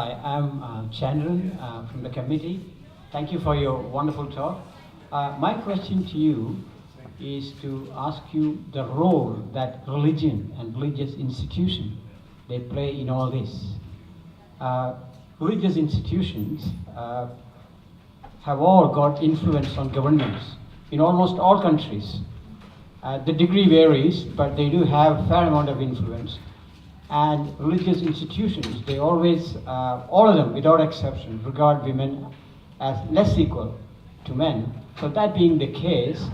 Hi, I'm Chandran from the committee. Thank you for your wonderful talk. My question to you is to ask you the role that religion and religious institution they play in all this. Religious institutions have all got influence on governments in almost all countries. The degree varies, but they do have a fair amount of influence. And religious institutions, they always, all of them without exception, regard women as less equal to men. So that being the case,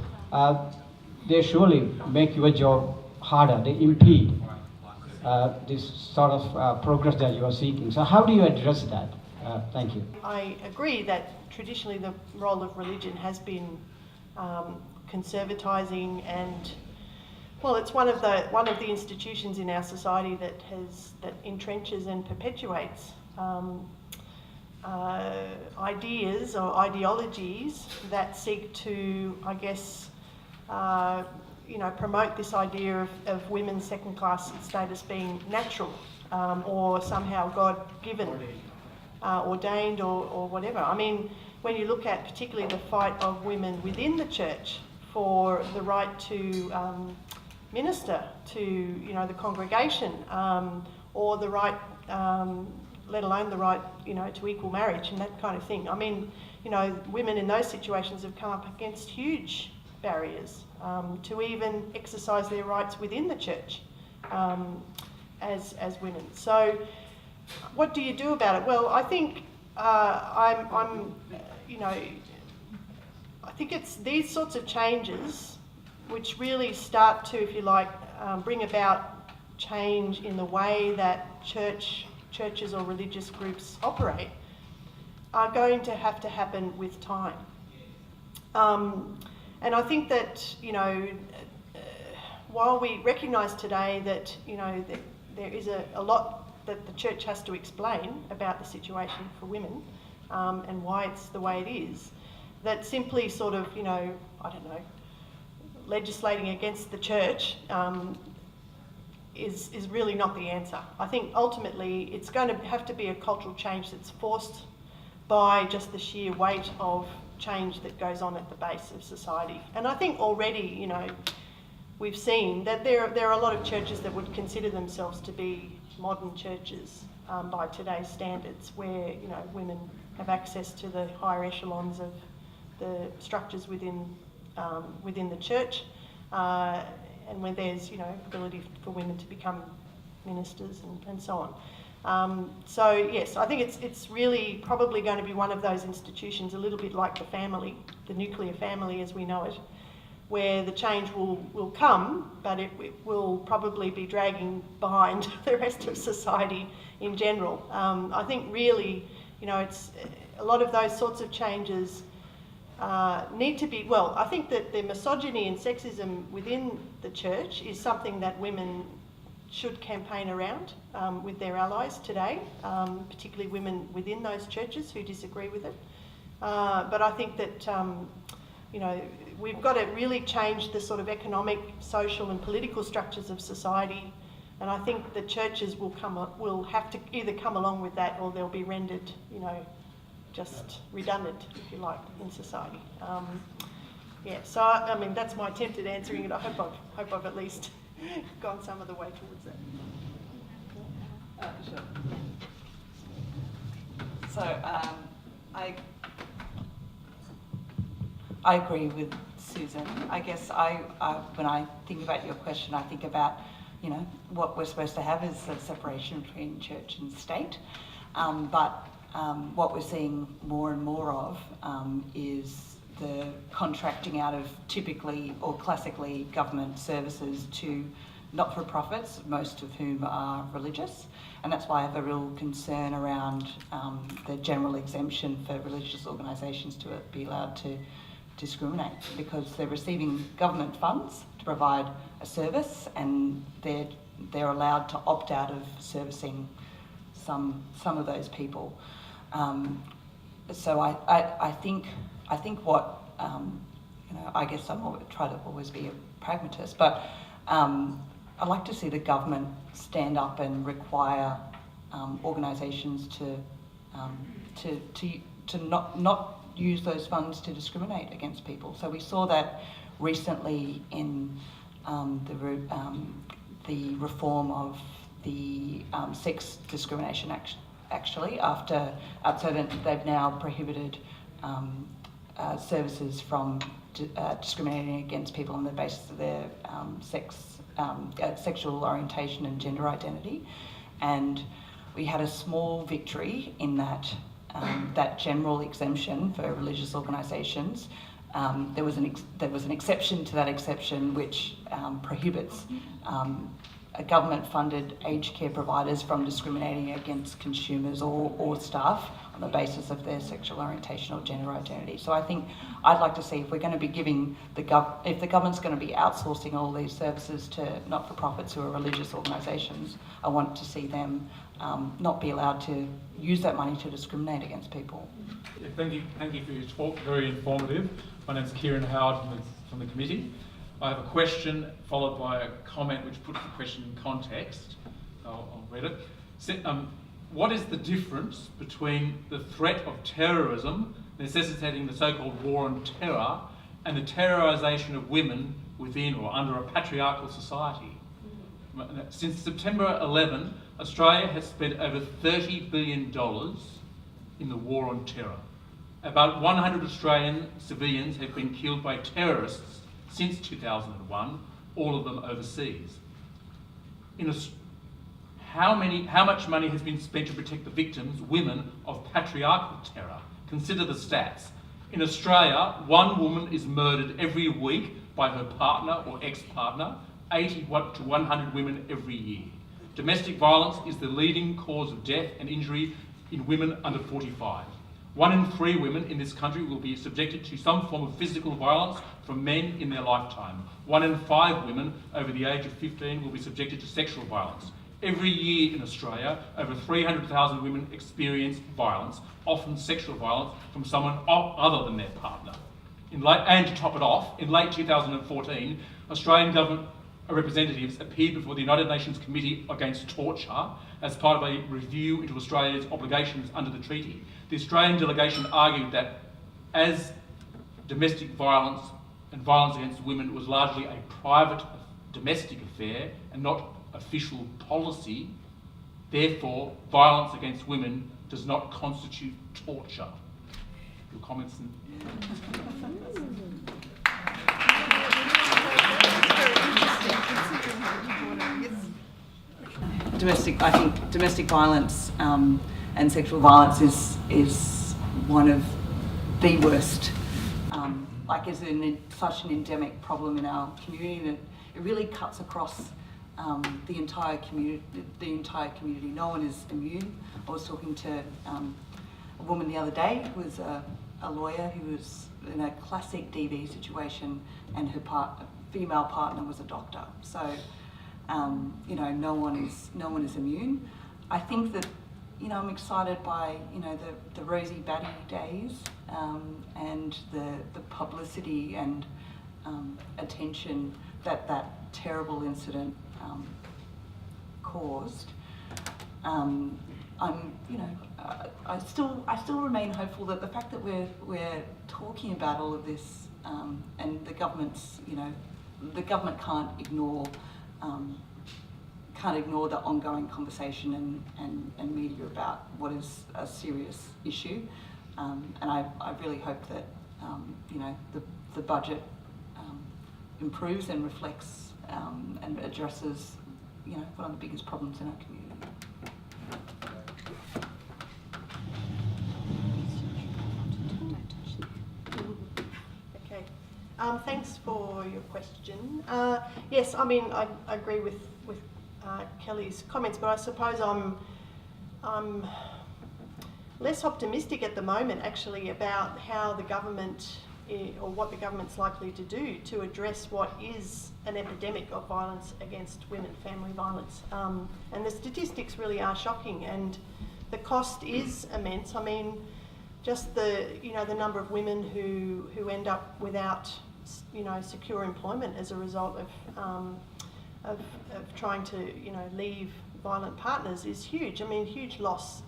they surely make your job harder. They impede this sort of progress that you are seeking. So how do you address that? Thank you. I agree that traditionally the role of religion has been conservatising, and well, it's one of the institutions in our society that entrenches and perpetuates ideas or ideologies that seek to, I guess, promote this idea of women's second-class status being natural or somehow God-given, ordained or whatever. I mean, when you look at particularly the fight of women within the church for the right to minister to the congregation, or the right, let alone the right to equal marriage and that kind of thing. I mean, women in those situations have come up against huge barriers to even exercise their rights within the church as women. So what do you do about it? Well, I think I think it's these sorts of changes which really start to, if you like, bring about change in the way that churches or religious groups operate, are going to have to happen with time. And I think that, while we recognise today that, that there is a lot that the church has to explain about the situation for women and why it's the way it is, that simply sort of, legislating against the church is really not the answer. I think ultimately it's going to have to be a cultural change that's forced by just the sheer weight of change that goes on at the base of society. And I think already, we've seen that there are a lot of churches that would consider themselves to be modern churches by today's standards, where women have access to the higher echelons of the structures within the church, and where there's ability for women to become ministers and so on. So yes, I think it's really probably going to be one of those institutions, a little bit like the family, the nuclear family as we know it, where the change will come, but it will probably be dragging behind the rest of society in general. I think really, it's a lot of those sorts of changes need to be, well, I think that the misogyny and sexism within the church is something that women should campaign around with their allies today, particularly women within those churches who disagree with it. But I think that, we've got to really change the sort of economic, social and political structures of society, and I think the churches will have to either come along with that, or they'll be rendered, just redundant, if you like, in society. So I mean that's my attempt at answering it. I hope I've at least gone some of the way towards that. Sure. So I agree with Susan. I guess when I think about your question, I think about what we're supposed to have is a separation between church and state, but what we're seeing more and more of is the contracting out of typically or classically government services to not-for-profits, most of whom are religious, and that's why I have a real concern around the general exemption for religious organisations to be allowed to discriminate, because they're receiving government funds to provide a service, and they're allowed to opt out of servicing some of those people. So I think what I guess I try to always be a pragmatist, but I'd like to see the government stand up and require organisations to to not use those funds to discriminate against people. So we saw that recently in the reform of the Sex Discrimination Act, actually, after so that they've now prohibited services from discriminating against people on the basis of their sexual orientation and gender identity. And we had a small victory in that that general exemption for religious organisations. There was an exception to that exception which prohibits government-funded aged care providers from discriminating against consumers or staff on the basis of their sexual orientation or gender identity. So I think I'd like to see if we're going to be giving if the government's going to be outsourcing all these services to not-for-profits who are religious organisations, I want to see them not be allowed to use that money to discriminate against people. Yeah, thank you for your talk, very informative. My name's Kieran Howard from the committee. I have a question followed by a comment which puts the question in context. I'll read it. What is the difference between the threat of terrorism necessitating the so-called war on terror and the terrorisation of women within or under a patriarchal society? Since September 11, Australia has spent over $30 billion in the war on terror. About 100 Australian civilians have been killed by terrorists since 2001, all of them overseas. How much money has been spent to protect the victims, women, of patriarchal terror? Consider the stats. In Australia, one woman is murdered every week by her partner or ex-partner, 80 to 100 women every year. Domestic violence is the leading cause of death and injury in women under 45. 1 in 3 women in this country will be subjected to some form of physical violence from men in their lifetime. 1 in 5 women over the age of 15 will be subjected to sexual violence. Every year in Australia, over 300,000 women experience violence, often sexual violence, from someone other than their partner. And to top it off, in late 2014, Australian government representatives appeared before the United Nations Committee Against Torture as part of a review into Australia's obligations under the treaty. The Australian delegation argued that as domestic violence and violence against women was largely a private domestic affair and not official policy, therefore violence against women does not constitute torture. Your comments? I think domestic violence and sexual violence is one of the worst. It's such an endemic problem in our community that it really cuts across the entire community. No one is immune. I was talking to a woman the other day who was a lawyer who was in a classic DV situation, and her female partner was a doctor. So no one is immune. I think that I'm excited by the Rosie Batty days and the publicity and attention that terrible incident caused. I still remain hopeful that the fact that we're talking about all of this and the government's the government can't ignore the ongoing conversation and media about what is a serious issue, and I really hope that the budget improves and reflects and addresses one of the biggest problems in our community. Okay, thanks for your question. Yes, I agree with Kelly's comments, but I suppose I'm less optimistic at the moment actually about how the government or what the government's likely to do to address what is an epidemic of violence against women, family violence. And the statistics really are shocking, and the cost is immense. Just the number of women who end up without secure employment as a result of trying to leave violent partners is huge. Huge loss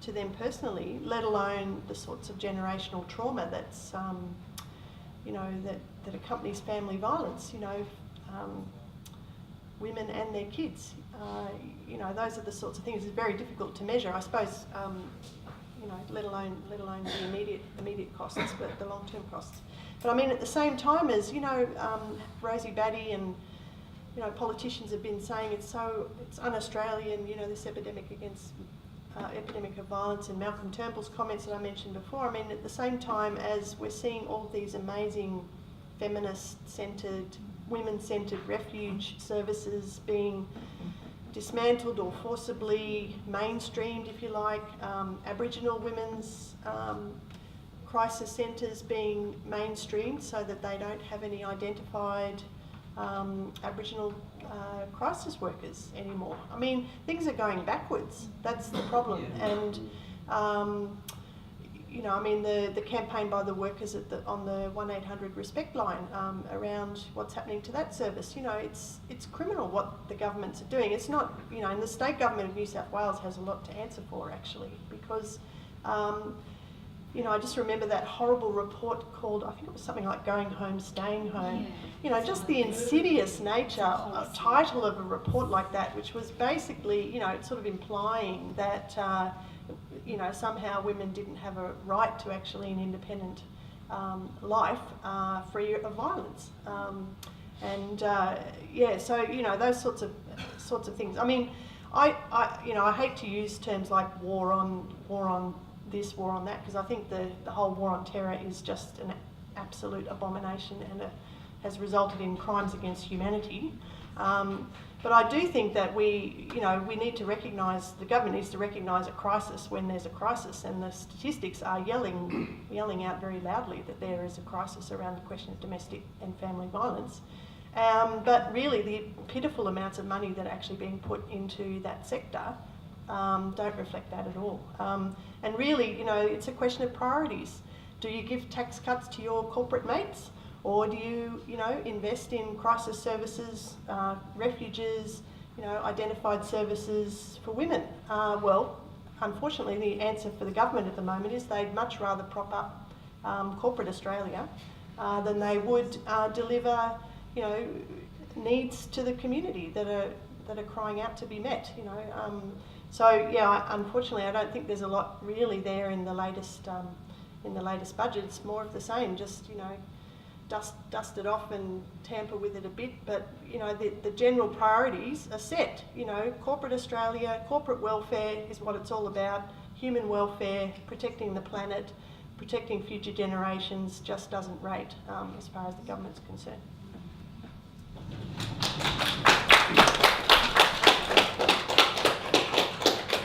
to them personally, let alone the sorts of generational trauma that's, you know, that accompanies family violence, you know, women and their kids. You know, those are the sorts of things. It's very difficult to measure, I suppose, you know, let alone the immediate costs, but the long-term costs. But I mean, at the same time as, you know, Rosie Batty and, you know, politicians have been saying it's un-Australian, you know, this epidemic of violence, and Malcolm Turnbull's comments that I mentioned before. I mean, at the same time as we're seeing all these amazing feminist-centred, women-centred refuge services being dismantled or forcibly mainstreamed, if you like, Aboriginal women's crisis centres being mainstreamed so that they don't have any identified Aboriginal crisis workers anymore. I mean, things are going backwards. That's the problem. And you know, I mean, the campaign by the workers on the 1800 Respect line around what's happening to that service. You know, it's criminal what the governments are doing. It's not, you know, and the state government of New South Wales has a lot to answer for, actually, because you know, I just remember that horrible report called, I think it was something like Going Home, Staying Home. Yeah, you know, just the insidious nature, title of a report like that, which was basically, you know, sort of implying that, you know, somehow women didn't have a right to actually an independent life free of violence. Yeah, so, you know, those sorts of things. I mean, you know, I hate to use terms like war on this, war on that, because I think the whole war on terror is just an absolute abomination and has resulted in crimes against humanity. But I do think that we need to recognise, the government needs to recognise a crisis when there's a crisis, and the statistics are yelling out very loudly that there is a crisis around the question of domestic and family violence. But really, the pitiful amounts of money that are actually being put into that sector don't reflect that at all. And really, you know, it's a question of priorities. Do you give tax cuts to your corporate mates? Or do you, you know, invest in crisis services, refuges, you know, identified services for women? Well, unfortunately, the answer for the government at the moment is they'd much rather prop up corporate Australia than they would deliver, you know, needs to the community that are crying out to be met. You know, so yeah, unfortunately, I don't think there's a lot really there in the latest budget. It's more of the same. Just, you know, dust it off and tamper with it a bit, but you know, the general priorities are set. You know, corporate Australia, corporate welfare is what it's all about. Human welfare, protecting the planet, protecting future generations just doesn't rate as far as the government's concerned.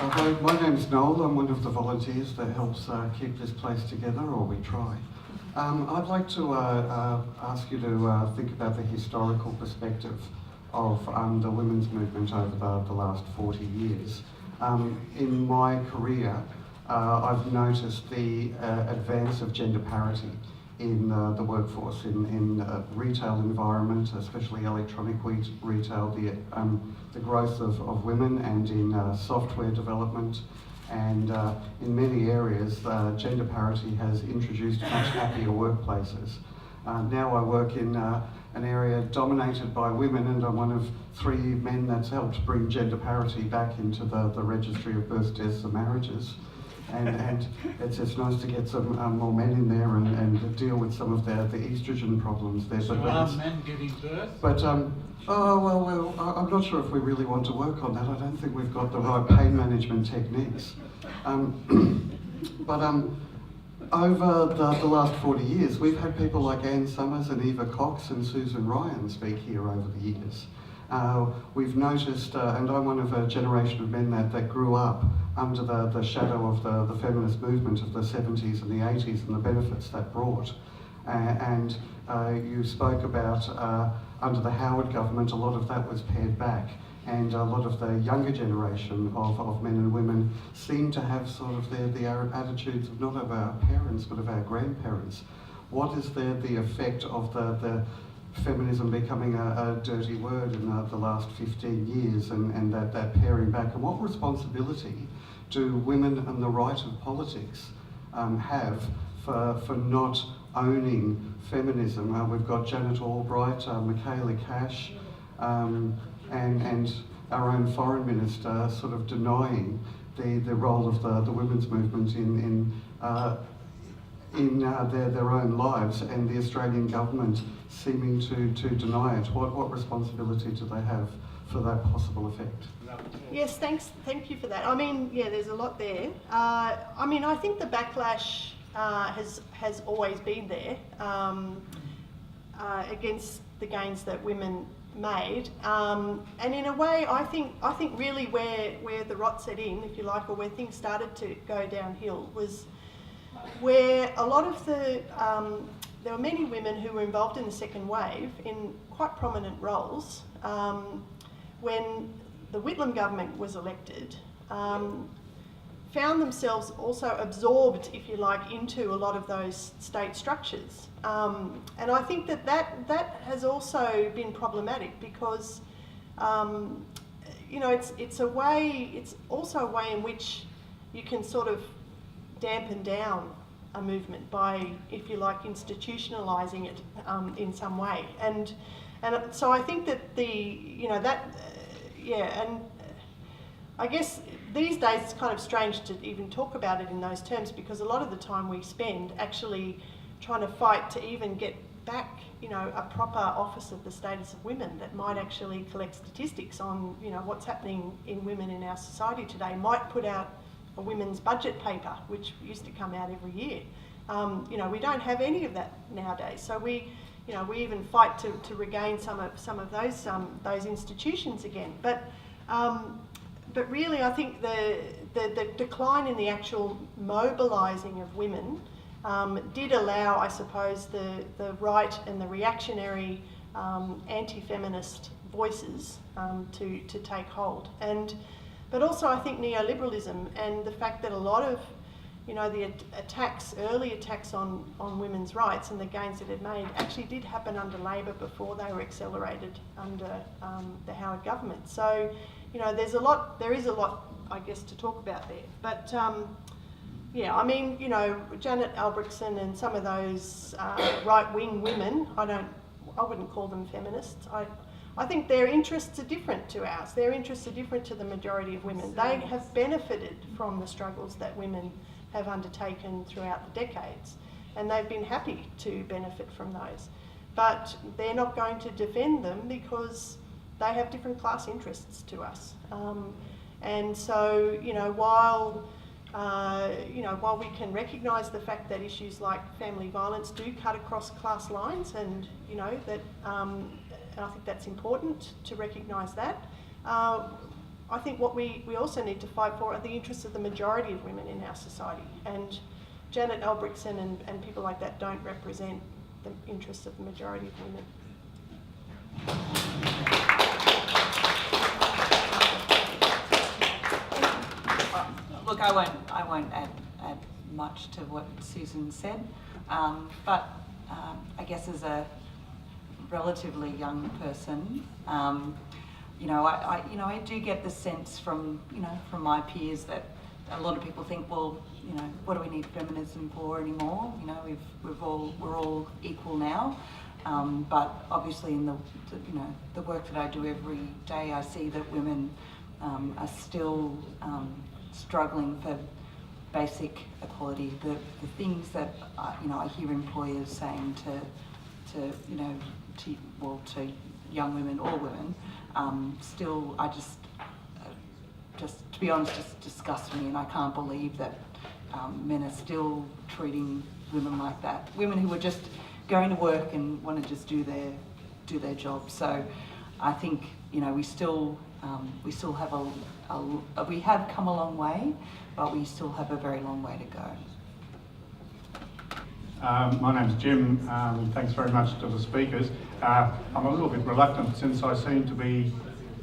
Hi, my name's Noel. I'm one of the volunteers that helps keep this place together, or we try. I'd like to ask you to think about the historical perspective of the women's movement over the last 40 years. In my career, I've noticed the advance of gender parity in the workforce, in retail environment, especially electronic retail, the growth of women, and in software development. And in many areas, gender parity has introduced much happier workplaces. Now I work in an area dominated by women, and I'm one of 3 men that's helped bring gender parity back into the registry of births, deaths and marriages. And it's nice to get some more men in there and deal with some of the estrogen problems there. So are men giving birth? But well, I'm not sure if we really want to work on that. I don't think we've got the right pain management techniques. But over the last 40 years, we've had people like Anne Summers and Eva Cox and Susan Ryan speak here over the years. We've noticed, and I'm one of a generation of men that grew up under the shadow of the feminist movement of the 70s and the 80s and the benefits that brought. And you spoke about under the Howard government, a lot of that was pared back, and a lot of the younger generation of men and women seem to have sort of the attitudes of not of our parents but of our grandparents. What is the effect of the feminism becoming a dirty word in the last 15 years and that paring back, and what responsibility do women and the right of politics have for not owning feminism? We've got Janet Albright, Michaela Cash, and our own foreign minister sort of denying the role of the women's movement in their own lives, and the Australian government seeming to deny it. What responsibility do they have for that possible effect? Yes, thank you for that. I mean, yeah, there's a lot there. I mean, I think the backlash has always been there against the gains that women made, and in a way, I think really where the rot set in, if you like, or where things started to go downhill, was where a lot of there were many women who were involved in the second wave in quite prominent roles. When the Whitlam government was elected, found themselves also absorbed, if you like, into a lot of those state structures. And I think that has also been problematic because, you know, it's also a way in which you can sort of dampen down a movement by, if you like, institutionalising it in some way. And so I think that and I guess these days it's kind of strange to even talk about it in those terms, because a lot of the time we spend actually trying to fight to even get back, you know, a proper Office of the Status of Women that might actually collect statistics on, you know, what's happening in women in our society today, might put out a women's budget paper, which used to come out every year. You know, we don't have any of that nowadays. So we even fight to regain some of those institutions again. But really, I think the decline in the actual mobilising of women did allow, I suppose, the right and the reactionary anti-feminist voices to take hold. But also I think neoliberalism and the fact that a lot of, you know, the early attacks on women's rights and the gains that it made actually did happen under Labor before they were accelerated under the Howard government. So, you know, there is a lot, I guess, to talk about there. But yeah, I mean, you know, Janet Albrechtsen and some of those right-wing women, I wouldn't call them feminists. I think their interests are different to ours. Their interests are different to the majority of women. They have benefited from the struggles that women have undertaken throughout the decades, and they've been happy to benefit from those. But they're not going to defend them because they have different class interests to us. And so, you know, while we can recognise the fact that issues like family violence do cut across class lines, and you know that, and I think that's important to recognise that. I think what we also need to fight for are the interests of the majority of women in our society, and Janet Albrechtsen and people like that don't represent the interests of the majority of women. Look, I won't add much to what Susan said, but I guess as a relatively young person, you know, I do get the sense from my peers that a lot of people think, well, you know, what do we need feminism for anymore? You know, we're all equal now. But obviously, in the work that I do every day, I see that women are still struggling for basic equality. The things that I hear employers saying to young women or women, still, just to be honest, just disgusts me, and I can't believe that men are still treating women like that. Women who are just going to work and want to just do their job. So I think, you know, we still have we have come a long way, but we still have a very long way to go. My name's Jim. Thanks very much to the speakers. I'm a little bit reluctant, since I seem to be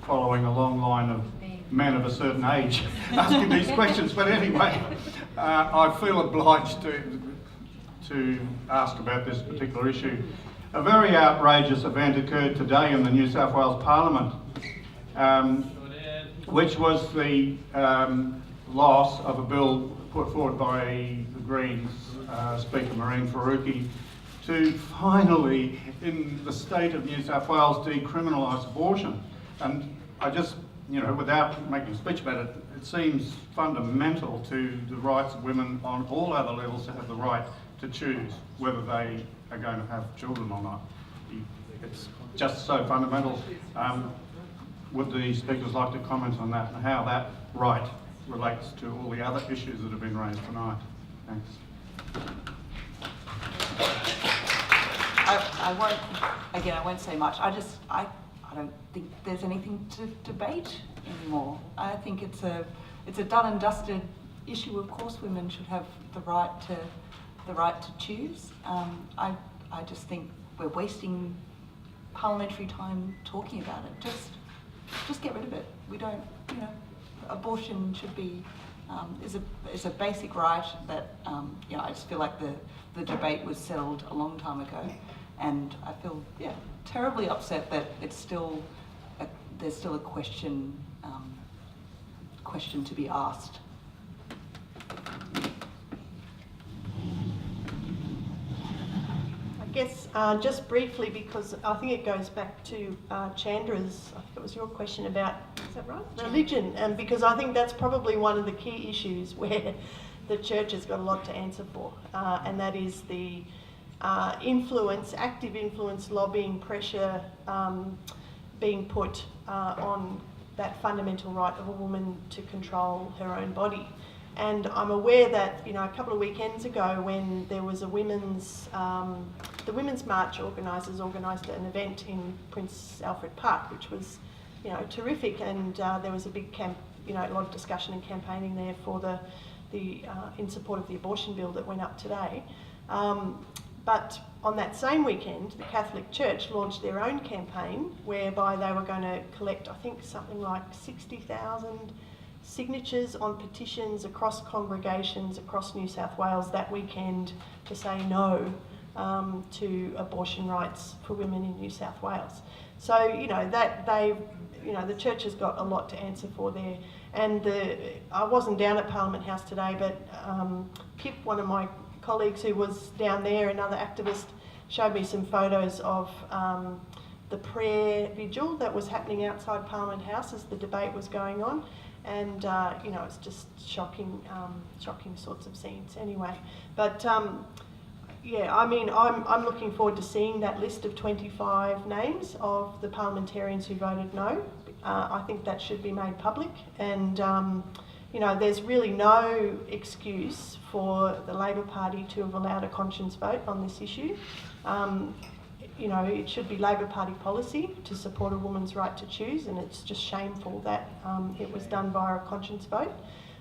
following a long line of men of a certain age asking these questions, but anyway, I feel obliged to ask about this particular issue. A very outrageous event occurred today in the New South Wales Parliament, which was the loss of a bill put forward by the Greens, Speaker Marine Faruqi, to finally, in the state of New South Wales, decriminalise abortion. And I just, without making a speech about it, it seems fundamental to the rights of women on all other levels to have the right to choose whether they are going to have children or not. It's just so fundamental. Would the speakers like to comment on that and how that right relates to all the other issues that have been raised tonight? Thanks. I won't say much. I don't think there's anything to debate anymore. I think it's a done and dusted issue. Of course, women should have the right to choose. I just think we're wasting parliamentary time talking about it. Just get rid of it. We don't, abortion should be is a basic right that I just feel like the debate was settled a long time ago, and I feel terribly upset that it's still there's still a question to be asked. I guess just briefly, because I think it goes back to Chandra's, I think it was your question about, is that right? Religion, and because I think that's probably one of the key issues where the church has got a lot to answer for, and that is the active influence, lobbying, pressure being put on that fundamental right of a woman to control her own body. And I'm aware that, a couple of weekends ago when there was a the Women's March organisers organised an event in Prince Alfred Park, which was, terrific, and there was a big a lot of discussion and campaigning there for the in support of the abortion bill that went up today. But on that same weekend, the Catholic Church launched their own campaign whereby they were going to collect, I think, something like 60,000 signatures on petitions across congregations across New South Wales that weekend to say no to abortion rights for women in New South Wales. So the church has got a lot to answer for there. And I wasn't down at Parliament House today, but Pip, one of my colleagues who was down there, another activist, showed me some photos of the prayer vigil that was happening outside Parliament House as the debate was going on. And it's just shocking sorts of scenes anyway. But I'm looking forward to seeing that list of 25 names of the parliamentarians who voted no. I think that should be made public, and there's really no excuse for the Labor Party to have allowed a conscience vote on this issue. It should be Labor Party policy to support a woman's right to choose, and it's just shameful that it was done via a conscience vote.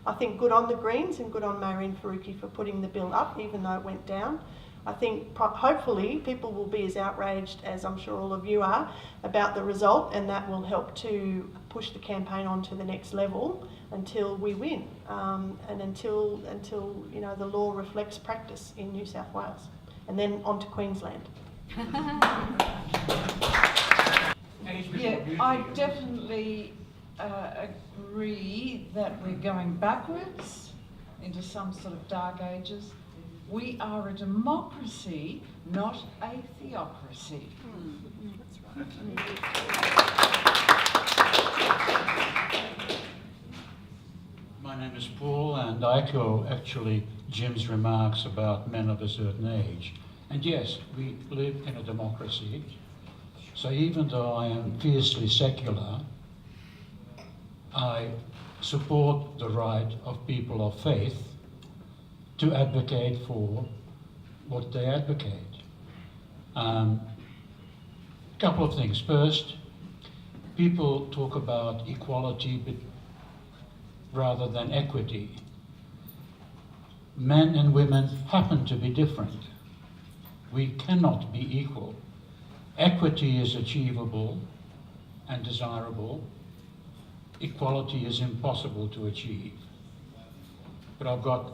I think good on the Greens and good on Marine Faruqi for putting the bill up, even though it went down. I think hopefully people will be as outraged as I'm sure all of you are about the result, and that will help to push the campaign on to the next level until we win, and until the law reflects practice in New South Wales, and then on to Queensland. Yeah, I definitely agree that we're going backwards into some sort of dark ages. We are a democracy, not a theocracy. That's right. My name is Paul, and I echo actually Jim's remarks about men of a certain age. And yes, we live in a democracy, so even though I am fiercely secular, I support the right of people of faith to advocate for what they advocate. Couple of things. First, people talk about equality rather than equity. Men and women happen to be different. We cannot be equal. Equity is achievable and desirable. Equality is impossible to achieve. But I've got,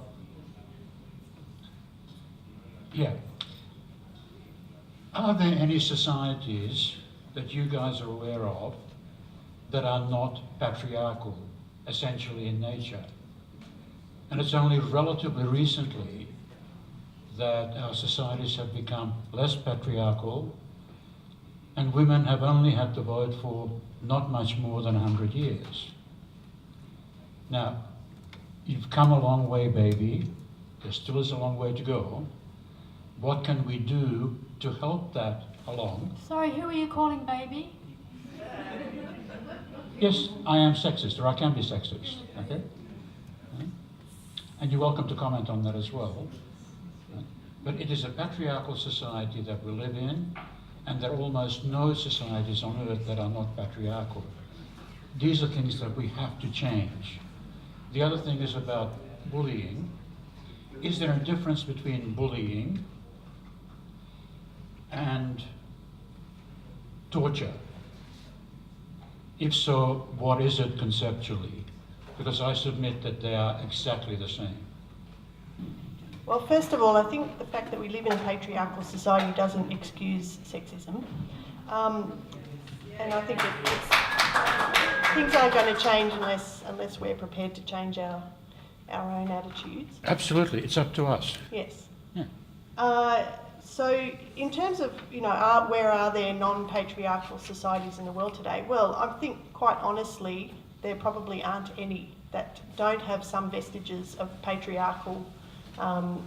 are there any societies that you guys are aware of that are not patriarchal, essentially in nature? And it's only relatively recently that our societies have become less patriarchal, and women have only had to vote for not much more than 100 years. Now, you've come a long way, baby. There still is a long way to go. What can we do to help that along? Sorry, who are you calling baby? Yes, I am sexist, or I can be sexist, okay? And you're welcome to comment on that as well. But it is a patriarchal society that we live in, and there are almost no societies on earth that are not patriarchal. These are things that we have to change. The other thing is about bullying. Is there a difference between bullying and torture? If so, what is it conceptually? Because I submit that they are exactly the same. Well, first of all, I think the fact that we live in a patriarchal society doesn't excuse sexism. And I think things aren't going to change unless we're prepared to change our own attitudes. Absolutely, it's up to us. Yes. Yeah. So in terms of, where are there non-patriarchal societies in the world today? Well, I think quite honestly, there probably aren't any that don't have some vestiges of patriarchal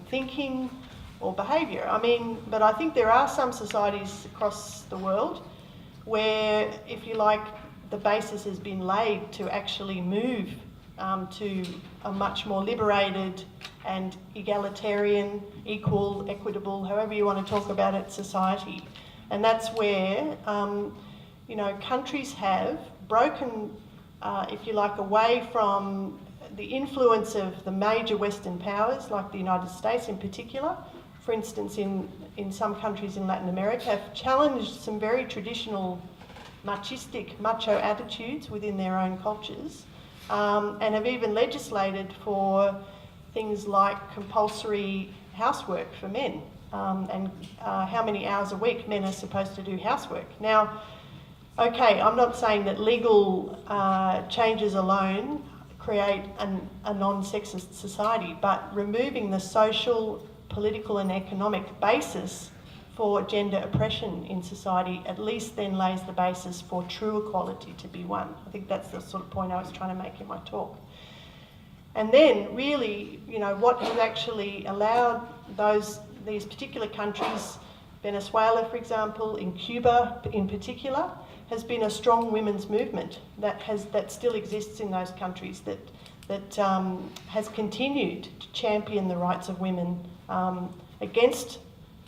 thinking or behaviour. But I think there are some societies across the world where, if you like, the basis has been laid to actually move to a much more liberated and egalitarian, equal, equitable, however you want to talk about it, society. And that's where, countries have broken, if you like, away from the influence of the major Western powers, like the United States in particular. For instance, in some countries in Latin America, have challenged some very traditional machistic, macho attitudes within their own cultures, and have even legislated for things like compulsory housework for men, and how many hours a week men are supposed to do housework. Now, okay, I'm not saying that legal changes alone create a non-sexist society, but removing the social, political and economic basis for gender oppression in society at least then lays the basis for true equality to be won. I think that's the sort of point I was trying to make in my talk. And then really, what has actually allowed these particular countries, Venezuela, for example, in Cuba in particular, has been a strong women's movement that still exists in those countries, that has continued to champion the rights of women against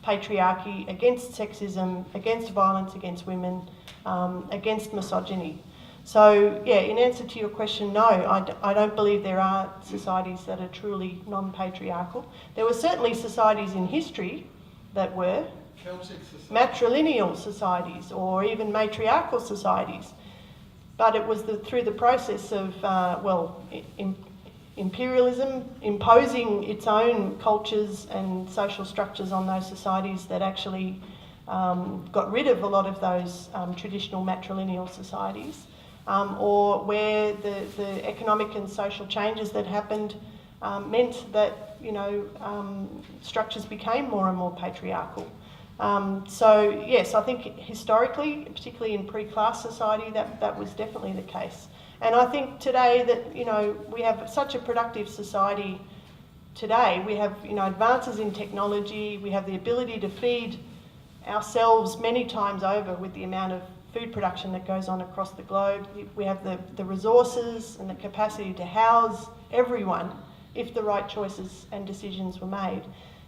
patriarchy, against sexism, against violence against women, against misogyny. So, yeah, in answer to your question, no, I don't believe there are societies that are truly non-patriarchal. There were certainly societies in history that were matrilineal societies or even matriarchal societies. But it was through the process of, imperialism imposing its own cultures and social structures on those societies that actually got rid of a lot of those traditional matrilineal societies, or where the economic and social changes that happened meant that structures became more and more patriarchal. So yes, I think historically, particularly in pre-class society, that was definitely the case. And I think today that, we have such a productive society today. We have, advances in technology. We have the ability to feed ourselves many times over with the amount of food production that goes on across the globe. We have the resources and the capacity to house everyone if the right choices and decisions were made.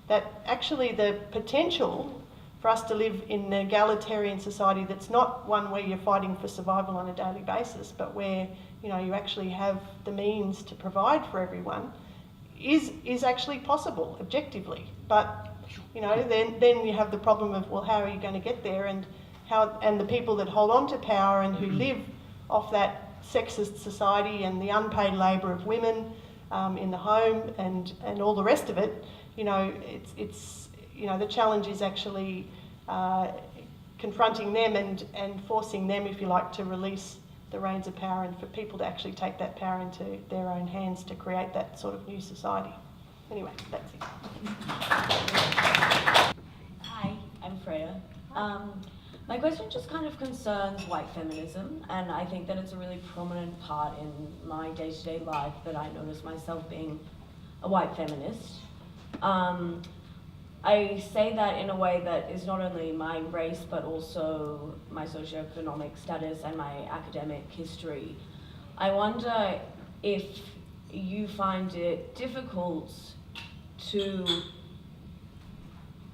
That actually the potential for us to live in an egalitarian society that's not one where you're fighting for survival on a daily basis, but where you actually have the means to provide for everyone, is actually possible objectively. But then you have the problem of, well, how are you going to get there, and the people that hold on to power and who live off that sexist society and the unpaid labour of women in the home and all the rest of it. It's the challenge is actually confronting them and forcing them, if you like, to release the reins of power and for people to actually take that power into their own hands to create that sort of new society. Anyway, that's it. Hi, I'm Freya. My question just kind of concerns white feminism, and I think that it's a really prominent part in my day-to-day life that I notice myself being a white feminist. I say that in a way that is not only my race, but also my socioeconomic status and my academic history. I wonder if you find it difficult to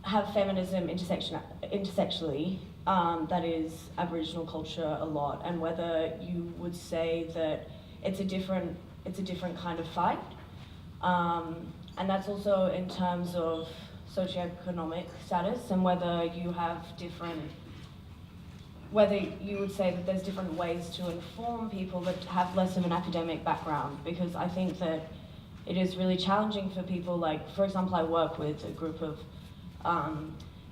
have feminism intersectionally, that is Aboriginal culture a lot, and whether you would say that it's a different kind of fight, and that's also in terms of socioeconomic status, and whether you would say that there's different ways to inform people that have less of an academic background, because I think that it is really challenging for people, like, for example, I work with a group of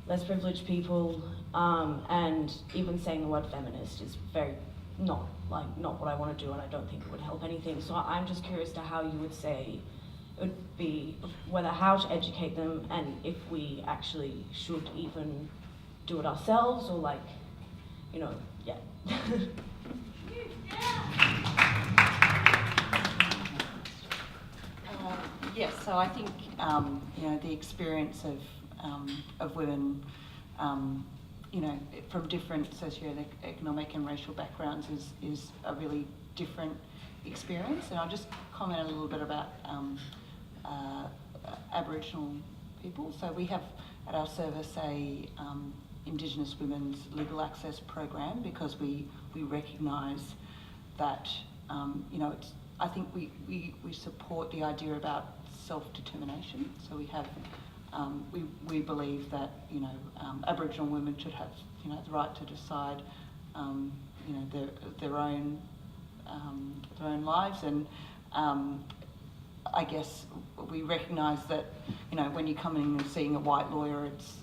less privileged people, and even saying the word feminist is very not what I want to do, and I don't think it would help anything. So I'm just curious to how you would say it would be, whether how to educate them, and if we actually should even do it ourselves, or like, you know, yeah. Yes, so I think you know, the experience of women, you know, from different socioeconomic and racial backgrounds is a really different experience. And I'll just comment a little bit about Aboriginal people. So we have at our service a Indigenous women's legal access program, because we recognise that you know, I think we support the idea about self-determination. So we have we believe that, you know, Aboriginal women should have, you know, the right to decide you know, their own lives, and I guess we recognise that, you know, when you come in and seeing a white lawyer, it's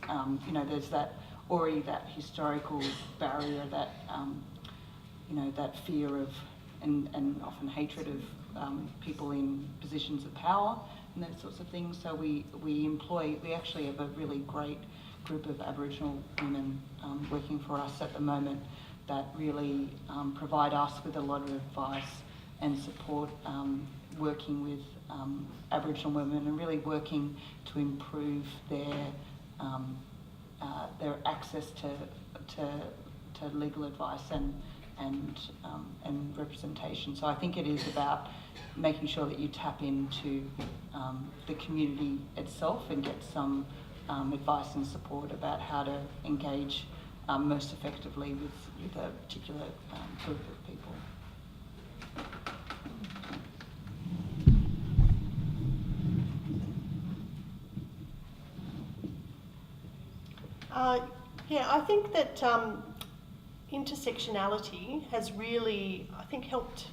you know, there's that already that historical barrier, that you know, that fear of and often hatred of people in positions of power and those sorts of things. So we actually have a really great group of Aboriginal women working for us at the moment that really provide us with a lot of advice and support, working with Aboriginal women and really working to improve their access to legal advice and representation. So I think it is about making sure that you tap into the community itself and get some advice and support about how to engage most effectively with a particular group of people. Yeah, I think that intersectionality has really, I think, helped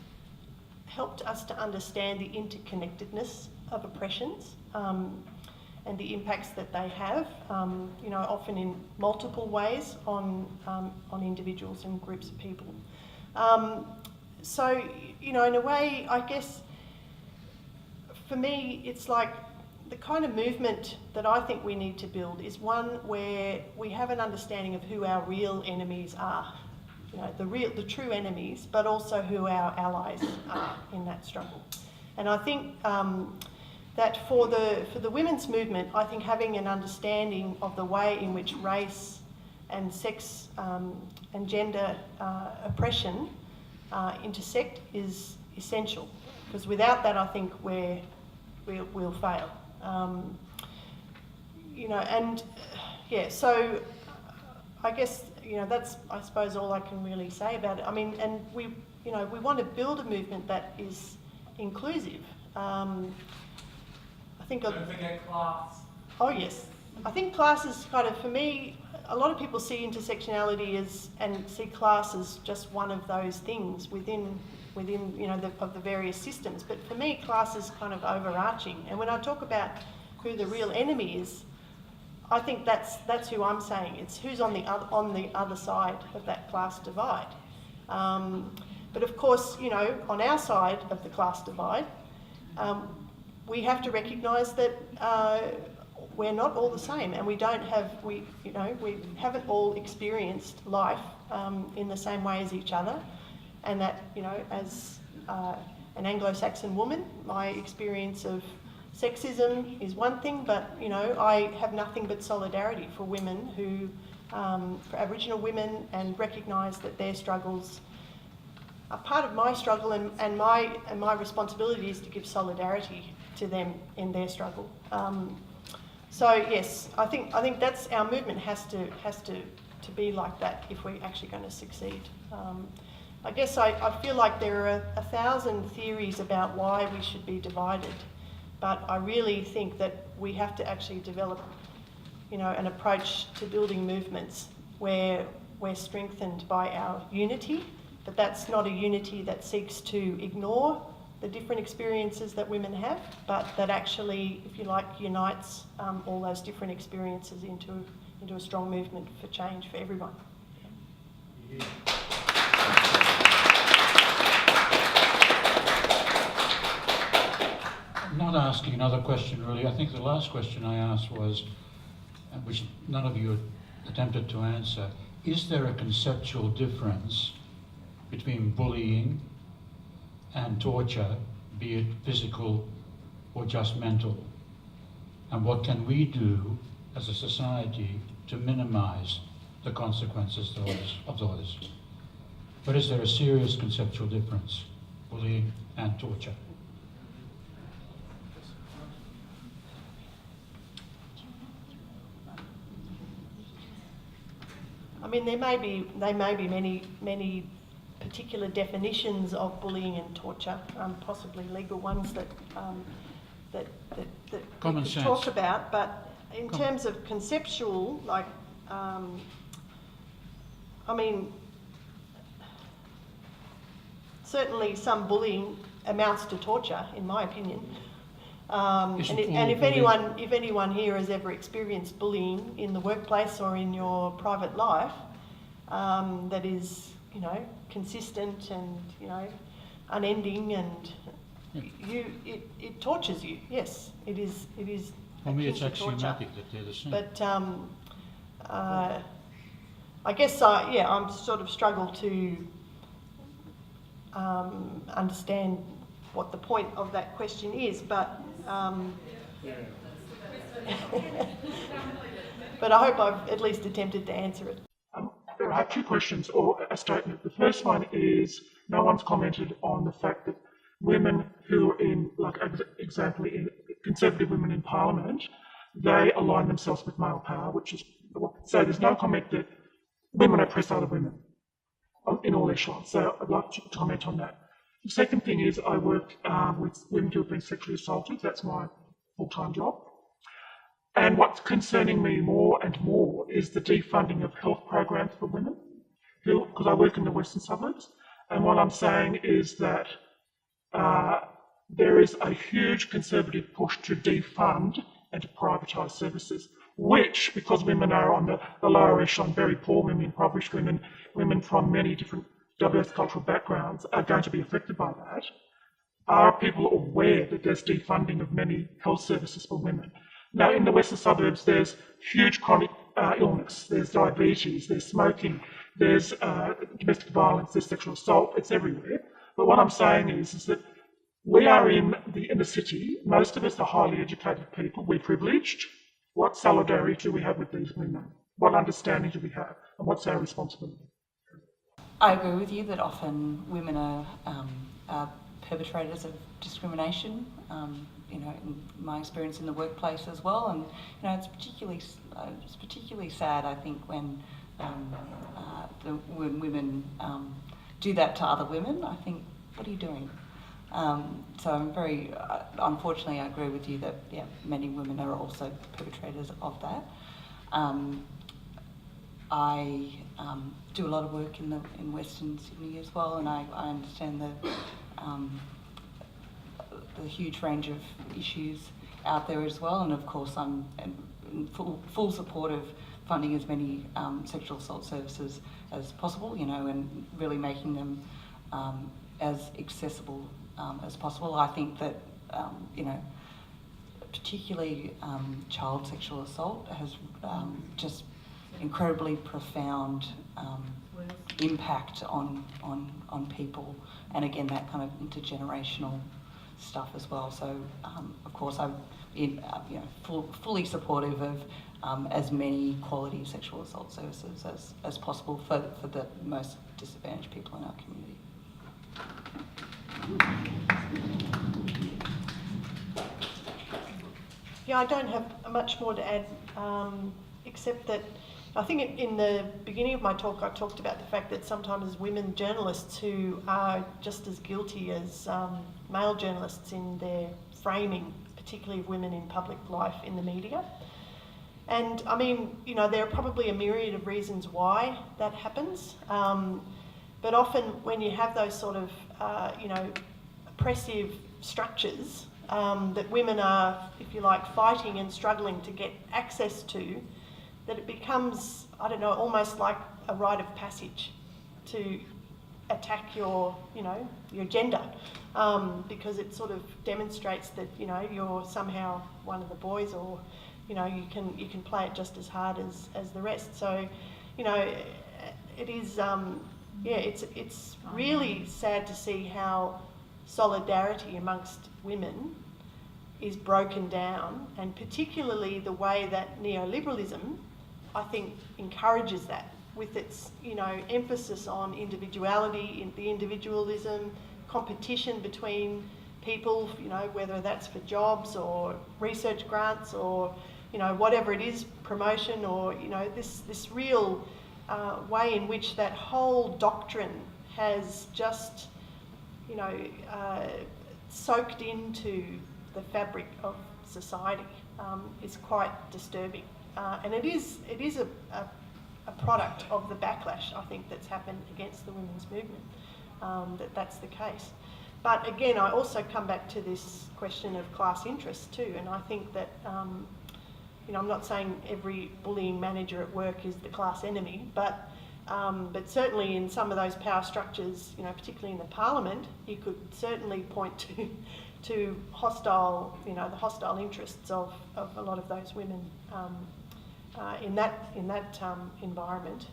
us to understand the interconnectedness of oppressions and the impacts that they have, you know, often in multiple ways on individuals and groups of people. So, you know, in a way, I guess, for me, it's like the kind of movement that I think we need to build is one where we have an understanding of who our real enemies are, you know, the true enemies, but also who our allies are in that struggle. And I think that for the women's movement, I think having an understanding of the way in which race and sex and gender oppression intersect is essential, because without that, I think we'll fail. You know, and yeah, so I guess, you know, that's, I suppose, all I can really say about it. I mean, and we want to build a movement that is inclusive. I think. Don't forget class. Oh yes, I think class is kind of, for me, a lot of people see intersectionality and see class as just one of those things within you know, of the various systems. But for me, class is kind of overarching. And when I talk about who the real enemy is, I think that's who I'm saying. It's who's on the other side of that class divide. But of course, you know, on our side of the class divide, we have to recognise that we're not all the same, and we haven't all experienced life in the same way as each other, and that, you know, as an Anglo-Saxon woman, my experience of sexism is one thing, but, you know, I have nothing but solidarity for women who, for Aboriginal women, and recognise that their struggles are part of my struggle, and my responsibility is to give solidarity to them in their struggle. So yes, I think that's our movement has to be like that if we're actually going to succeed. I guess I feel like there are 1,000 theories about why we should be divided, but I really think that we have to actually develop, you know, an approach to building movements where we're strengthened by our unity, but that's not a unity that seeks to ignore the different experiences that women have, but that actually, if you like, unites all those different experiences into a strong movement for change for everyone. Yeah. I'm not asking another question really. I think the last question I asked was, which none of you attempted to answer, is there a conceptual difference between bullying and torture, be it physical or just mental? And what can we do as a society to minimise the consequences of those? But is there a serious conceptual difference, bullying and torture? I mean, there may be many particular definitions of bullying and torture, possibly legal ones that Common we could sense. talk about. But in terms of conceptual, like, I mean, certainly some bullying amounts to torture, in my opinion. And if anyone here has ever experienced bullying in the workplace or in your private life, that is, you know, consistent and, you know, unending, and it tortures you. Yes, it is. For me, it's torture. axiomatic that they're the same. But I guess I'm sort of struggle to understand what the point of that question is, but but I hope I've at least attempted to answer it. I have two questions or a statement. The first one is, no one's commented on the fact that women who are in, like example, in conservative women in Parliament, they align themselves with male power, which is, so there's no comment that women oppress other women in all echelons. So I'd like to comment on that. The second thing is, I work with women who have been sexually assaulted. That's my full-time job. And what's concerning me more and more is the defunding of health programs for women, because I work in the western suburbs. And what I'm saying is that there is a huge conservative push to defund and to privatise services, which, because women are on the lower echelon, very poor women, impoverished women, women from many different diverse cultural backgrounds are going to be affected by that. Are people aware that there's defunding of many health services for women? Now, in the western suburbs, there's huge chronic illness, there's diabetes, there's smoking, there's domestic violence, there's sexual assault, it's everywhere. But what I'm saying is that we are in the inner city, most of us are highly educated people, we're privileged. What solidarity do we have with these women? What understanding do we have? And what's our responsibility? I agree with you that often women are perpetrators of discrimination. You know, in my experience in the workplace as well, and you know, it's particularly sad, I think, when women do that to other women. I think, what are you doing? So I'm very, unfortunately, I agree with you that many women are also perpetrators of that. I do a lot of work in Western Sydney as well, and I understand the huge range of issues out there as well, and of course I'm in full support of funding as many sexual assault services as possible, you know, and really making them as accessible as possible. I think that, you know, particularly child sexual assault has just incredibly profound impact on people, and again that kind of intergenerational stuff as well. So of course I'm fully supportive of as many quality sexual assault services as possible for the most disadvantaged people in our community. Yeah, I don't have much more to add, except that I think in the beginning of my talk I talked about the fact that sometimes women journalists who are just as guilty as male journalists in their framing, particularly of women in public life in the media. And I mean, you know, there are probably a myriad of reasons why that happens, but often when you have those sort of, you know, oppressive structures that women are, if you like, fighting and struggling to get access to, that it becomes, I don't know, almost like a rite of passage to attack your, you know, your gender, because it sort of demonstrates that, you know, you're somehow one of the boys, or, you know, you can play it just as hard as the rest. So, you know, it is, yeah, it's really sad to see how solidarity amongst women is broken down, and particularly the way that neoliberalism, I think, encourages that with its, you know, emphasis on individuality, in the individualism, competition between people, you know, whether that's for jobs or research grants or, you know, whatever it is, promotion, or, you know, this real way in which that whole doctrine has just, you know, soaked into the fabric of society is quite disturbing. And it is a product of the backlash, I think, that's happened against the women's movement, that's the case. But again, I also come back to this question of class interest too, and I think that, you know, I'm not saying every bullying manager at work is the class enemy, but certainly in some of those power structures, you know, particularly in the parliament, you could certainly point to hostile, you know, the hostile interests of a lot of those women in that environment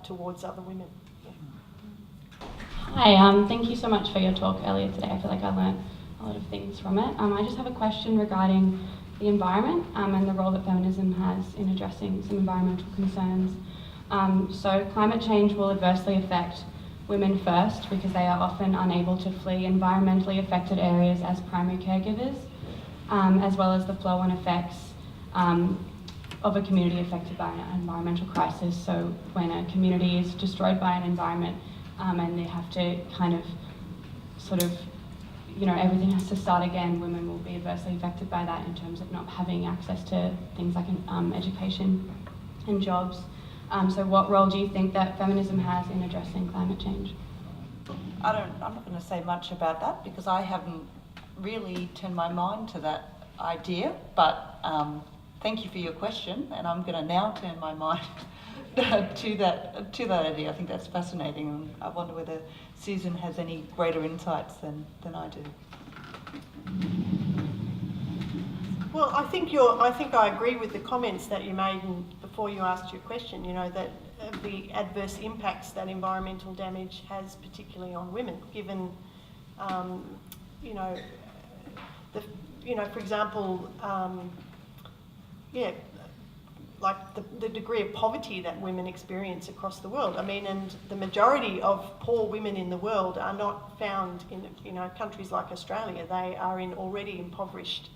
towards other women. Yeah. Hi, thank you so much for your talk earlier today. I feel like I learned a lot of things from it. I just have a question regarding the environment and the role that feminism has in addressing some environmental concerns. So climate change will adversely affect women first because they are often unable to flee environmentally affected areas as primary caregivers, as well as the flow-on effects of a community affected by an environmental crisis. So when a community is destroyed by an environment and they have to kind of sort of, you know, everything has to start again, women will be adversely affected by that in terms of not having access to things like education and jobs. So what role do you think that feminism has in addressing climate change? I'm not going to say much about that because I haven't really turned my mind to that idea, but thank you for your question, and I'm going to now turn my mind to that idea. I think that's fascinating, and I wonder whether Susan has any greater insights than I do. Well, I think I agree with the comments that you made before you asked your question. You know, that the adverse impacts that environmental damage has, particularly on women, given, you know, for example, like the degree of poverty that women experience across the world. I mean, and the majority of poor women in the world are not found in, you know, countries like Australia. They are in already impoverished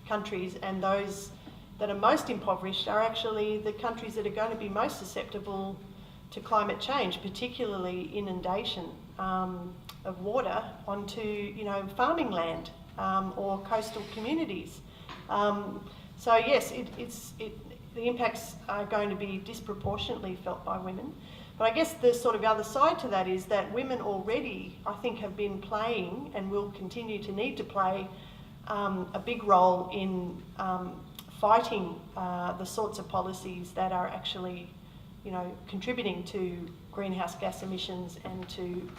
countries, and those that are most impoverished are actually the countries that are going to be most susceptible to climate change, particularly inundation of water onto, you know, farming land or coastal communities. So yes, the impacts are going to be disproportionately felt by women. But I guess the sort of other side to that is that women already, I think, have been playing and will continue to need to play a big role in fighting the sorts of policies that are actually, you know, contributing to greenhouse gas emissions and to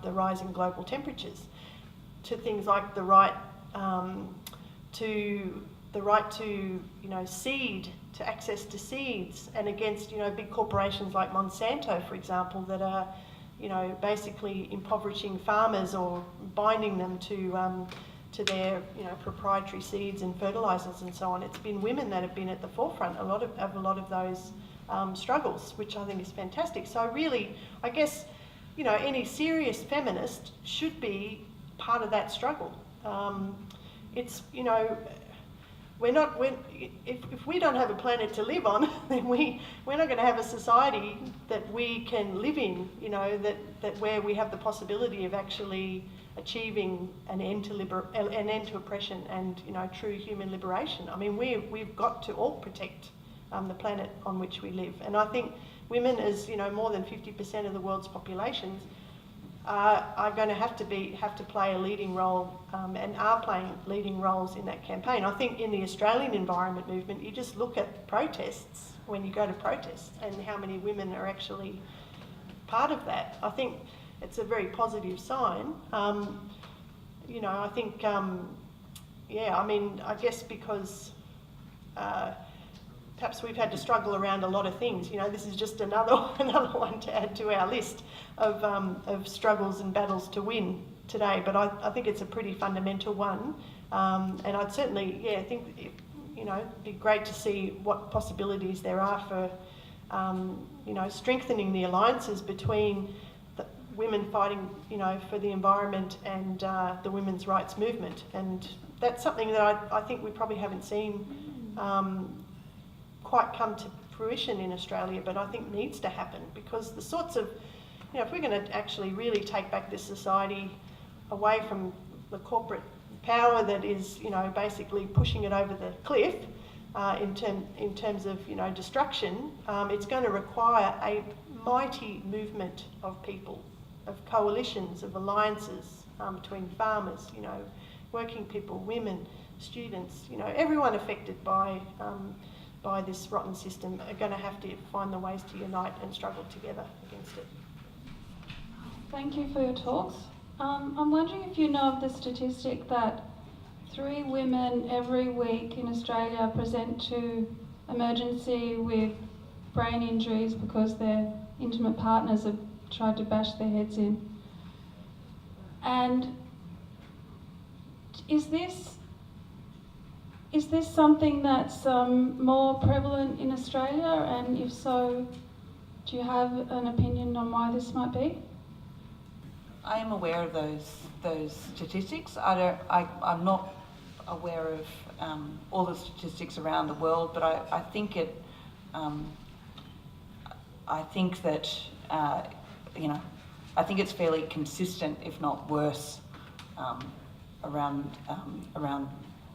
the rise in global temperatures, to things like the right to seed, to access to seeds, and against big corporations like Monsanto, for example, that are basically impoverishing farmers or binding them to their proprietary seeds and fertilisers and so on. It's been women that have been at the forefront of a lot of those struggles, which I think is fantastic. So really, I guess any serious feminist should be part of that struggle. It's if we don't have a planet to live on, then we're not going to have a society that we can live in. That where we have the possibility of actually achieving an end to oppression and true human liberation. I mean, we've got to all protect the planet on which we live, and I think women, as more than 50% of the world's populations, are going to have to play a leading role, and are playing leading roles in that campaign. I think in the Australian environment movement, you just look at protests, when you go to protests, and how many women are actually part of that. I think it's a very positive sign. I think, I guess because perhaps we've had to struggle around a lot of things. This is just another one to add to our list of struggles and battles to win today. But I think it's a pretty fundamental one, and I'd certainly think it'd be great to see what possibilities there are for strengthening the alliances between the women fighting for the environment and the women's rights movement. And that's something that I think we probably haven't seen quite come to fruition in Australia, but I think needs to happen, because the sorts of, if we're going to actually really take back this society away from the corporate power that is, basically pushing it over the cliff in terms of, destruction, it's going to require a mighty movement of people, of coalitions, of alliances between farmers, working people, women, students, everyone affected by this rotten system are going to have to find the ways to unite and struggle together against it. Thank you for your talks. I'm wondering if you know of the statistic that 3 women every week in Australia present to emergency with brain injuries because their intimate partners have tried to bash their heads in. And is this something that's more prevalent in Australia? And if so, do you have an opinion on why this might be? I am aware of those statistics. I'm not aware of all the statistics around the world, but I think it's fairly consistent, if not worse, around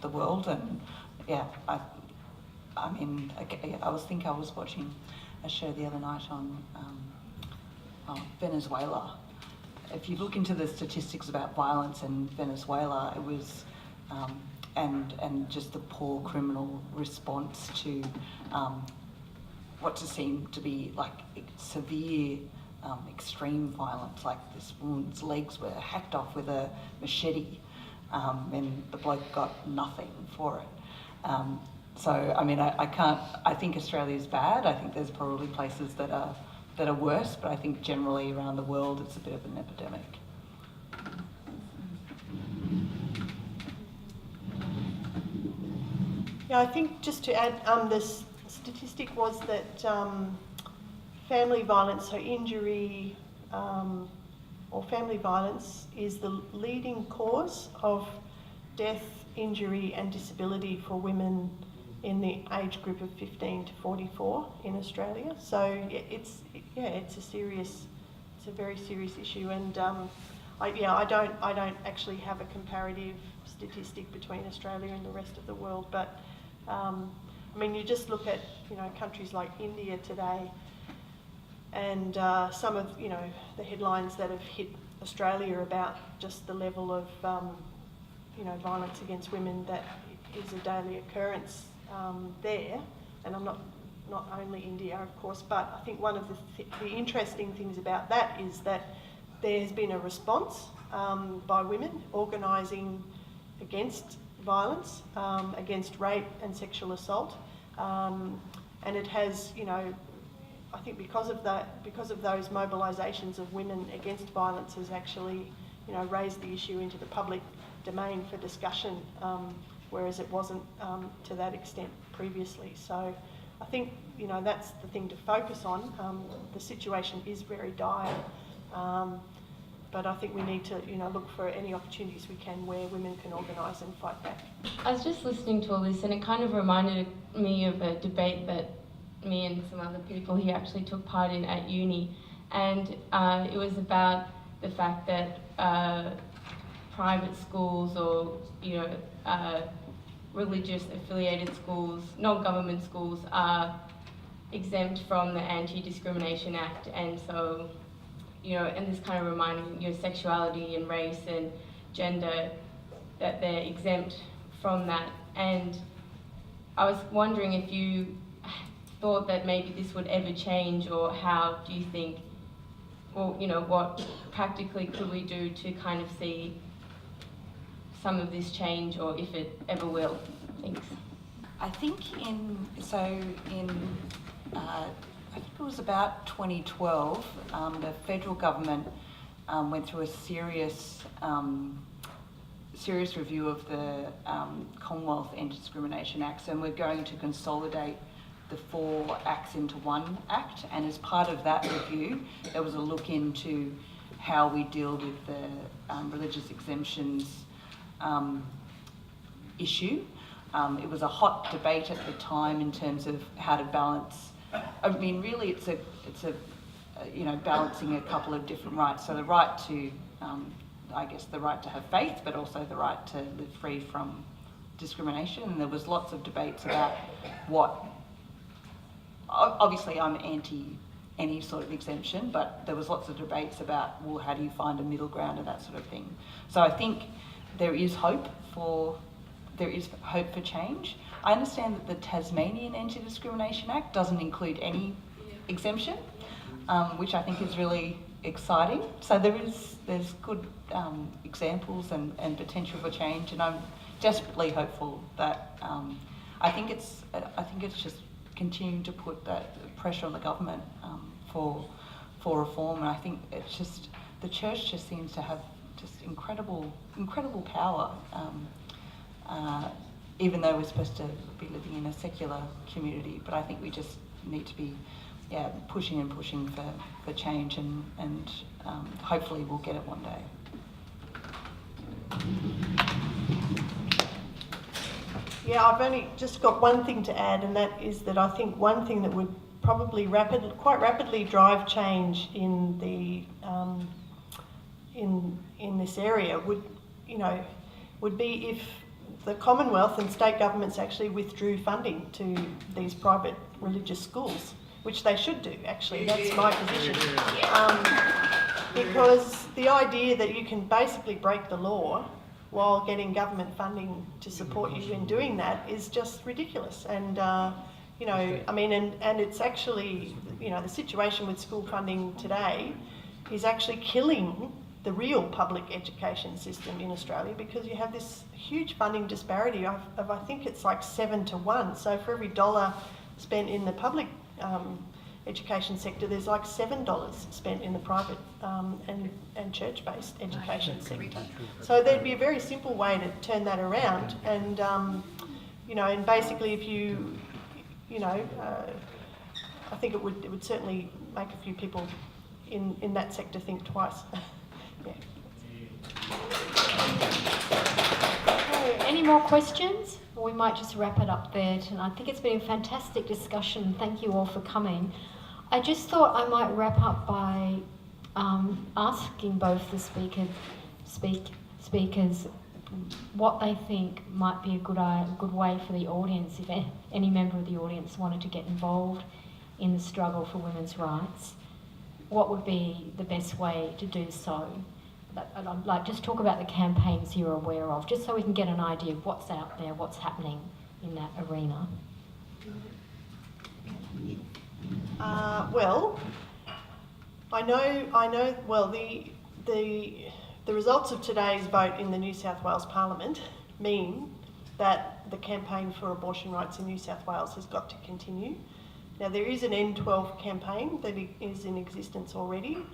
the world. And I was watching a show the other night on Venezuela. If you look into the statistics about violence in Venezuela, it was and just the poor criminal response to what seemed to be like severe extreme violence, like this woman's legs were hacked off with a machete, and the bloke got nothing for it. So I mean, I think Australia's bad. I think there's probably places that are worse, but I think generally around the world it's a bit of an epidemic. Yeah, I think just to add, this statistic was that family violence, so injury or family violence, is the leading cause of death, injury and disability for women in the age group of 15 to 44 in Australia. So it's a very serious issue, and I don't actually have a comparative statistic between Australia and the rest of the world, but I mean, you just look at countries like India today, and some of the headlines that have hit Australia about just the level of violence against women that is a daily occurrence there, and I'm not not only India, of course, but I think one of the interesting things about that is that there has been a response by women organising against violence, against rape and sexual assault, and it has, you know, I think because of those mobilisations of women against violence has actually, you know, raised the issue into the public domain for discussion, whereas it wasn't to that extent previously. So I think, you know, that's the thing to focus on. The situation is very dire, but I think we need to, you know, look for any opportunities we can where women can organise and fight back. I was just listening to all this, and it kind of reminded me of a debate that me and some other people here actually took part in at uni, and it was about the fact that private schools or, you know, religious affiliated schools, non-government schools, are exempt from the Anti-Discrimination Act, and so, you know, and this kind of reminding you of sexuality and race and gender, that they're exempt from that. And I was wondering if you thought that maybe this would ever change, or how do you think, well, you know, what practically could we do to kind of see some of this change, or if it ever will? Thanks. I think I think it was about 2012, the federal government went through a serious review of the Commonwealth Anti-Discrimination Acts, and we're going to consolidate the 4 acts into one act. And as part of that review, there was a look into how we deal with the religious exemptions issue. It was a hot debate at the time in terms of how to balance. I mean, really, it's a you know, balancing a couple of different rights. So the right to, I guess, the right to have faith, but also the right to live free from discrimination. And there was lots of debates about what. Obviously, I'm anti any sort of exemption, but there was lots of debates about, well, how do you find a middle ground and that sort of thing. So I think there is hope for change. I understand that the Tasmanian Anti-Discrimination Act doesn't include any exemption, which I think is really exciting. So there's good examples and potential for change, and I'm desperately hopeful that I think it's just continuing to put that pressure on the government for reform. And I think it's just the church just seems to have just incredible power. Even though we're supposed to be living in a secular community, but I think we just need to be, pushing for change, and hopefully we'll get it one day. Yeah, I've only just got one thing to add, and that is that I think one thing that would probably quite rapidly drive change in the in this area would be if the Commonwealth and state governments actually withdrew funding to these private religious schools, which they should do, actually. That's my position. Because the idea that you can basically break the law while getting government funding to support you in doing that is just ridiculous. And, I mean, and it's actually, the situation with school funding today is actually killing the real public education system in Australia, because you have this huge funding disparity of I think it's like 7 to 1. So for every $1 spent in the public education sector, there's like $7 spent in the private and church-based education sector. So there'd be a very simple way to turn that around, and and basically if I think it would certainly make a few people in that sector think twice. Yeah. Okay, any more questions? Or we might just wrap it up there tonight. I think it's been a fantastic discussion. Thank you all for coming. I just thought I might wrap up by asking both the speakers what they think might be a good way for the audience, if any member of the audience wanted to get involved in the struggle for women's rights. What would be the best way to do so? I'd like just talk about the campaigns you're aware of, just so we can get an idea of what's out there, what's happening in that arena. Well, I know. Well, the results of today's vote in the New South Wales Parliament mean that the campaign for abortion rights in New South Wales has got to continue. Now, there is an N12 campaign that is in existence already,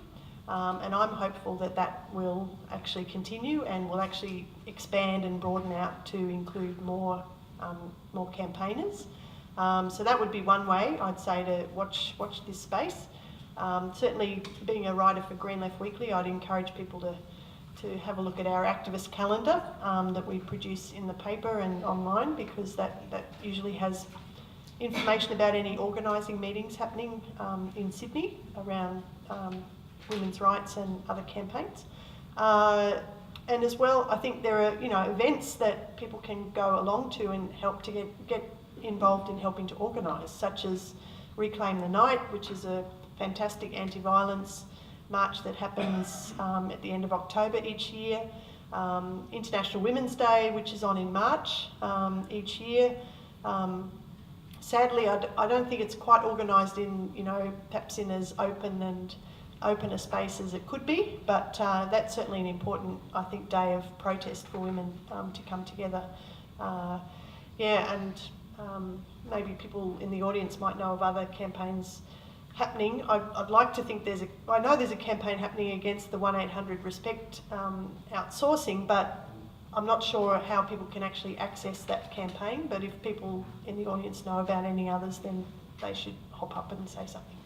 and I'm hopeful that that will actually continue and will actually expand and broaden out to include more campaigners. So that would be one way, I'd say, to watch this space. Certainly, being a writer for Green Left Weekly, I'd encourage people to have a look at our activist calendar that we produce in the paper and online, because that usually has information about any organising meetings happening in Sydney around women's rights and other campaigns. And as well, I think there are events that people can go along to and help to get involved in helping to organise, such as Reclaim the Night, which is a fantastic anti-violence march that happens at the end of October each year. International Women's Day, which is on in March each year. Sadly, I don't think it's quite organised in, perhaps in as open a space as it could be, but that's certainly an important, I think, day of protest for women to come together. And maybe people in the audience might know of other campaigns happening. I'd like to think I know there's a campaign happening against the 1-800-RESPECT outsourcing, but I'm not sure how people can actually access that campaign. But if people in the audience know about any others, then they should hop up and say something.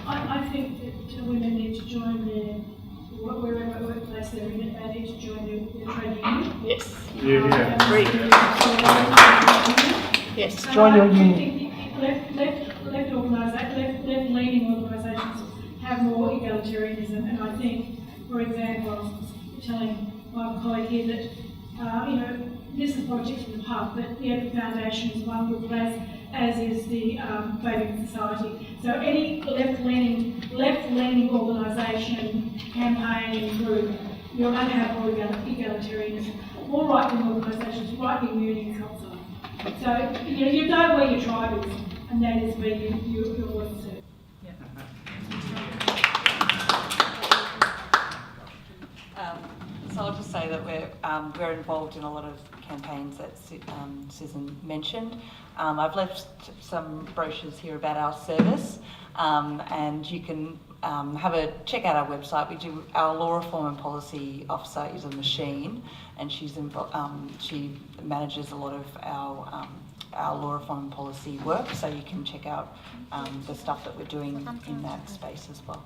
I think that women need to join wherever workplace they're in, they need to join their trade union. Yes. Agree. Yes, join your union. Left-leaning organisations have more egalitarianism, and I think, for example, I was telling my colleague here that this is politics in the pub, but the Epic Foundation is one good place, as is the Voting Society. So any left-leaning organisation, campaign, group, you're going to have more egalitarianism. More right-wing organisations, right-wing unions also. So you go where your tribe is, and that is where your voice is heard. So I'll just say that we're involved in a lot of campaigns that Susan mentioned. I've left some brochures here about our service, and you can check out our website. Our law reform and policy officer is a machine, and she manages a lot of our law reform and policy work. So you can check out the stuff that we're doing in that space as well,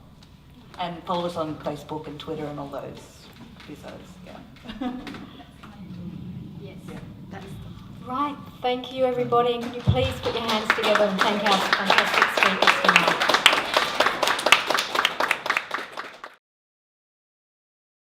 and follow us on Facebook and Twitter and all those. Yes. Right. Thank you, everybody. And can you please put your hands together and thank our fantastic speakers?